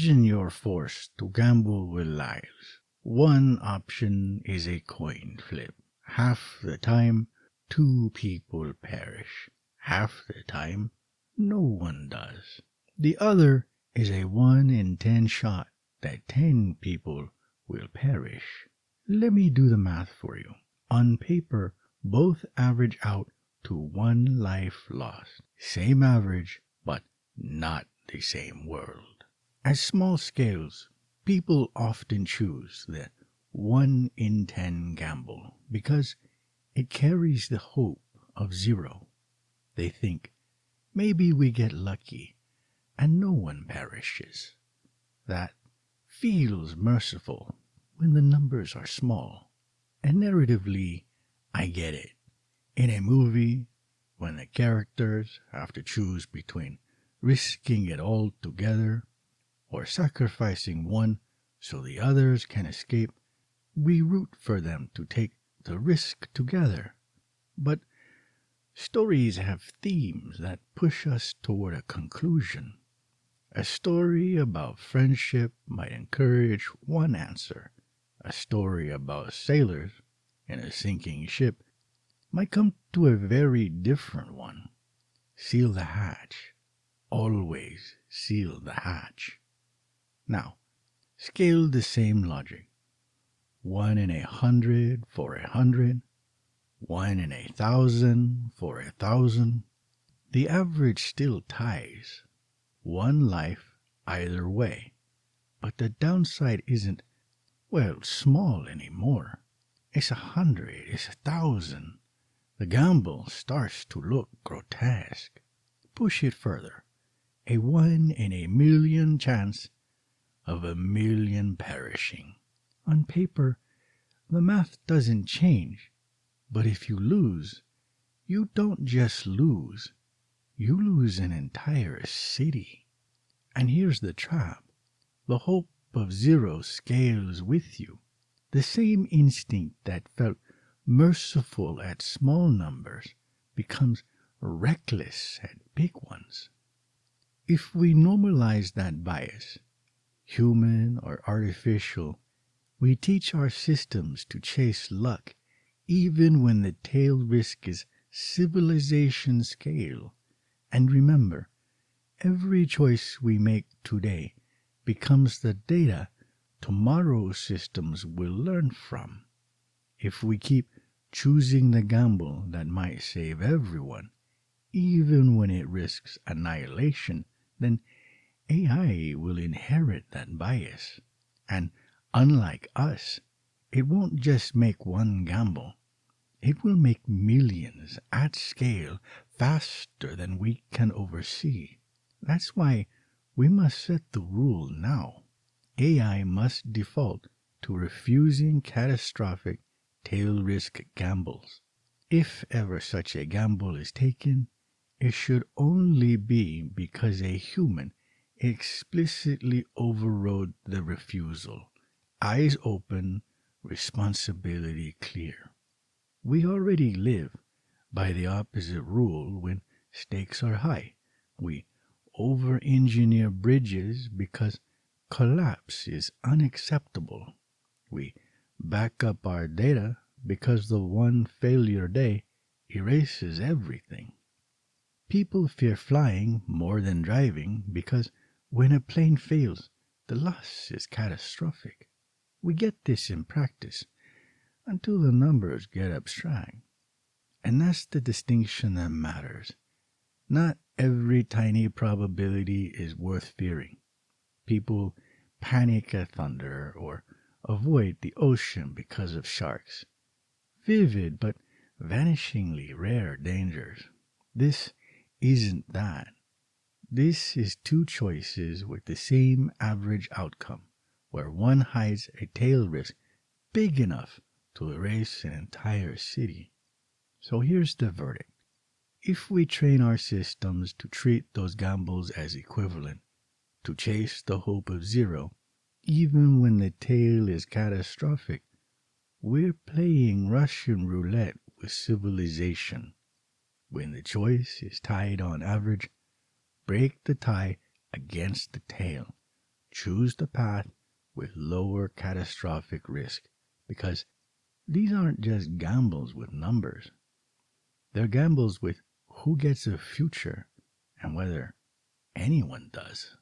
Imagine you're forced to gamble with lives. One option is a coin flip. Half the time, 2 people perish. Half the time, no one does. The other is a 1 in 10 shot that 10 people will perish. Let me do the math for you. On paper, both average out to 1 life lost. Same average, but not the same world. At small scales, people often choose the 1 in 10 gamble because it carries the hope of 0. They think, maybe we get lucky and no one perishes. That feels merciful when the numbers are small. And narratively, I get it. In a movie, when the characters have to choose between risking it all together or sacrificing one so the others can escape, we root for them to take the risk together. But stories have themes that push us toward a conclusion. A story about friendship might encourage one answer. A story about sailors in a sinking ship might come to a very different one. Seal the hatch. Always seal the hatch. Now, scale the same logic. 1 in 100 for 100. 1 in 1,000 for 1,000. The average still ties. 1 life either way. But the downside isn't, well, small anymore. It's 100, it's 1,000. The gamble starts to look grotesque. Push it further. A 1 in 1,000,000 chance of 1,000,000 perishing. On paper, the math doesn't change. But if you lose, you don't just lose. You lose an entire city. And here's the trap. The hope of 0 scales with you. The same instinct that felt merciful at small numbers becomes reckless at big ones. If we normalize that bias, human or artificial, we teach our systems to chase luck even when the tail risk is civilization scale. And remember, every choice we make today becomes the data tomorrow's systems will learn from. If we keep choosing the gamble that might save everyone, even when it risks annihilation, then AI will inherit that bias. And unlike us, it won't just make one gamble. It will make millions at scale faster than we can oversee. That's why we must set the rule now. AI must default to refusing catastrophic tail risk gambles. If ever such a gamble is taken, it should only be because a human explicitly overrode the refusal. Eyes open, responsibility clear. We already live by the opposite rule when stakes are high. We over-engineer bridges because collapse is unacceptable. We back up our data because the one failure day erases everything. People fear flying more than driving because when a plane fails, the loss is catastrophic. We get this in practice until the numbers get abstract. And that's the distinction that matters. Not every tiny probability is worth fearing. People panic at thunder or avoid the ocean because of sharks. Vivid but vanishingly rare dangers. This isn't that. This is 2 choices with the same average outcome, where one hides a tail risk big enough to erase an entire city. So here's the verdict. If we train our systems to treat those gambles as equivalent, to chase the hope of 0, even when the tail is catastrophic, we're playing Russian roulette with civilization. When the choice is tied on average, break the tie against the tail. choose the path with lower catastrophic risk, because these aren't just gambles with numbers. They're gambles with who gets a future and whether anyone does.